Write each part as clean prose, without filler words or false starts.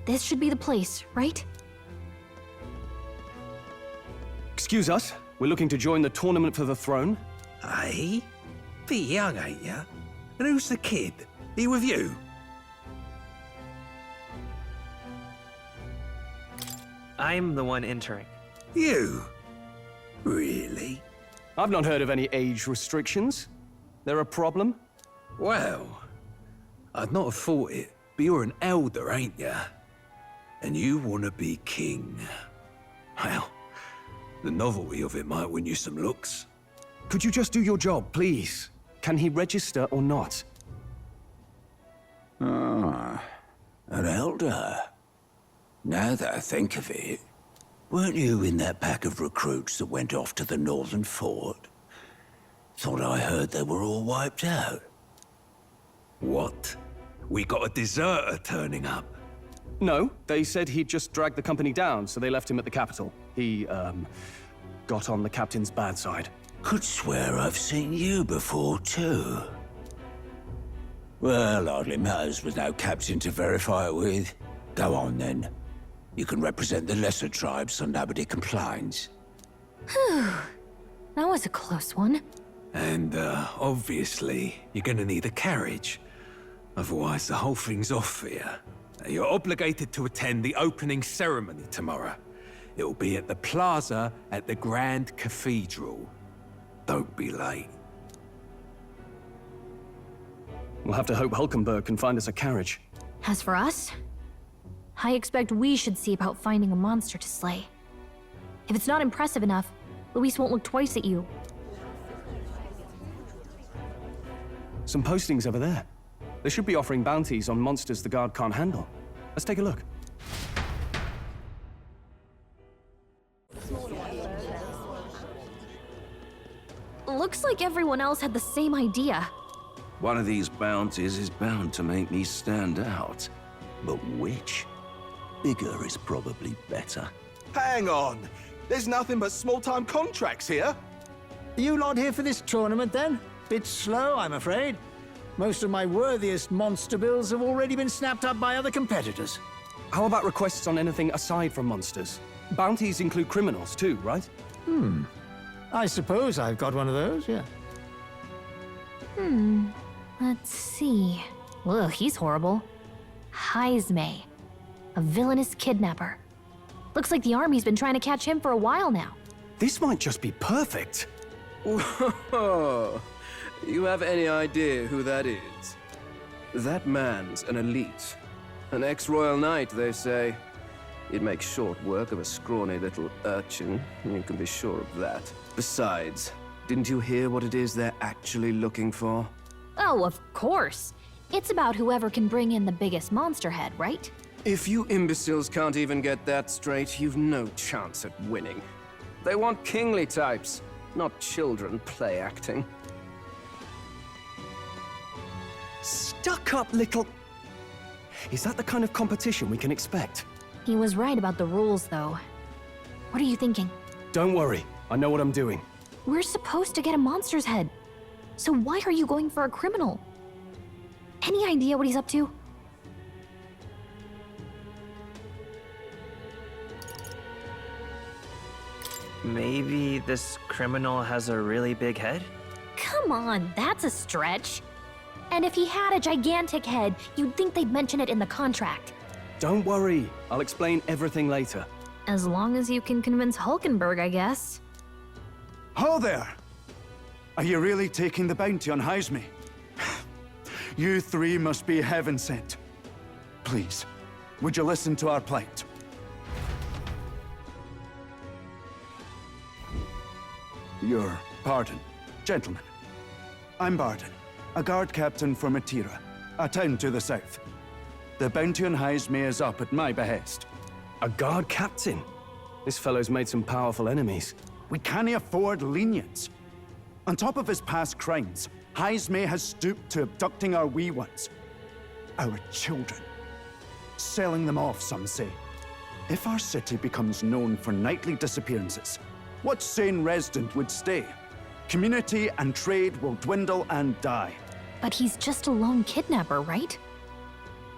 This should be the place, right? Excuse us, we're looking to join the tournament for the throne. Aye? Bit young, ain't ya? And who's the kid? He with you? I'm the one entering. You? Really? I've not heard of any age restrictions. There a problem? Well, I'd not have thought it, but you're an elder, ain't ya? And you want to be king. Well, the novelty of it might win you some looks. Could you just do your job, please? Can he register or not? Ah, an elder. Now that I think of it, weren't you in that pack of recruits that went off to the northern fort? Thought I heard they were all wiped out. What? We got a deserter turning up. No, they said he'd just dragged the company down, so they left him at the capital. He, got on the captain's bad side. Could swear I've seen you before, too. Well, hardly matters with no captain to verify it with. Go on, then. You can represent the lesser tribes so nobody complains. Whew. That was a close one. And, obviously, you're gonna need a carriage. Otherwise, the whole thing's off for you. You're obligated to attend the opening ceremony tomorrow. It'll be at the plaza at the Grand Cathedral. Don't be late. We'll have to hope Hulkenberg can find us a carriage. As for us, I expect we should see about finding a monster to slay. If it's not impressive enough, Luis won't look twice at you. Some postings over there. They should be offering bounties on monsters the guard can't handle. Let's take a look. Looks like everyone else had the same idea. One of these bounties is bound to make me stand out. But which? Bigger is probably better. Hang on! There's nothing but small-time contracts here. Are you lot here for this tournament, then? Bit slow, I'm afraid. Most of my worthiest monster bills have already been snapped up by other competitors. How about requests on anything aside from monsters? Bounties include criminals too, right? I suppose I've got one of those, yeah. Let's see. Ugh, he's horrible. Heisme, a villainous kidnapper. Looks like the army's been trying to catch him for a while now. This might just be perfect. Whoa! You have any idea who that is? That man's an elite. An ex-royal knight, they say. He'd make short work of a scrawny little urchin, you can be sure of that. Besides, didn't you hear what it is they're actually looking for? Oh, of course. It's about whoever can bring in the biggest monster head, right? If you imbeciles can't even get that straight, you've no chance at winning. They want kingly types, not children play acting. Stuck-up little... Is that the kind of competition we can expect? He was right about the rules, though. What are you thinking? Don't worry, I know what I'm doing. We're supposed to get a monster's head. So why are you going for a criminal? Any idea what he's up to? Maybe this criminal has a really big head? Come on, that's a stretch. And if he had a gigantic head, you'd think they'd mention it in the contract. Don't worry, I'll explain everything later. As long as you can convince Hulkenberg, I guess. Ho there! Are you really taking the bounty on Heisme? You three must be heaven sent. Please, would you listen to our plight? Your pardon, gentlemen. I'm Barden, a guard captain for Matira, a town to the south. The bounty on Heisme is up at my behest. A guard captain? This fellow's made some powerful enemies. We can't afford lenience. On top of his past crimes, Heisme has stooped to abducting our wee ones. Our children. Selling them off, some say. If our city becomes known for nightly disappearances, what sane resident would stay? Community and trade will dwindle and die. But he's just a lone kidnapper, right?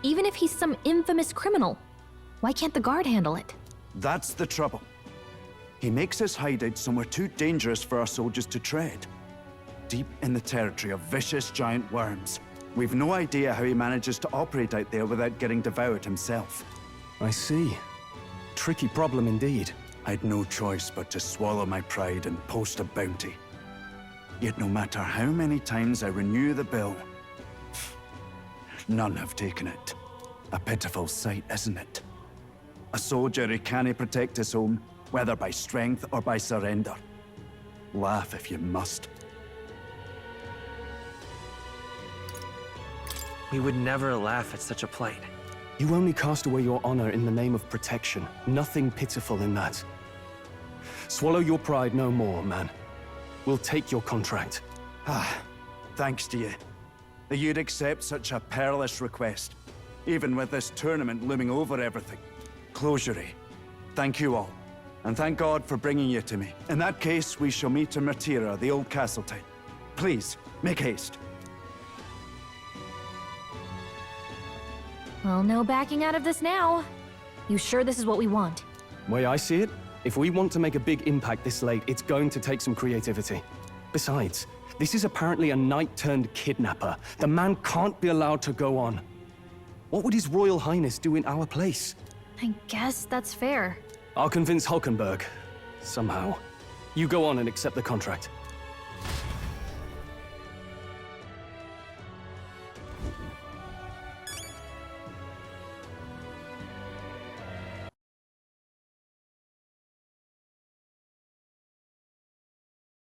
Even if he's some infamous criminal, Why can't the guard handle it? That's the trouble. He makes his hideout somewhere too dangerous for our soldiers to tread. Deep in the territory of vicious giant worms. We've no idea how he manages to operate out there without getting devoured himself. I see. Tricky problem indeed. I'd no choice but to swallow my pride and post a bounty. Yet no matter how many times I renew the bill, none have taken it. A pitiful sight, isn't it? A soldier who can't protect his home, whether by strength or by surrender. Laugh if you must. We would never laugh at such a plight. You only cast away your honor in the name of protection. Nothing pitiful in that. Swallow your pride no more, man. We'll take your contract. Thanks to you. That you'd accept such a perilous request, even with this tournament looming over everything. Closure. Thank you all, and thank God for bringing you to me. In that case, we shall meet in Martira, the old castle town. Please, make haste. Well, no backing out of this now. You sure this is what we want? Way I see it, if we want to make a big impact this late, it's going to take some creativity. Besides, this is apparently a knight-turned-kidnapper. The man can't be allowed to go on. What would His Royal Highness do in our place? I guess that's fair. I'll convince Hulkenberg. Somehow. You go on and accept the contract.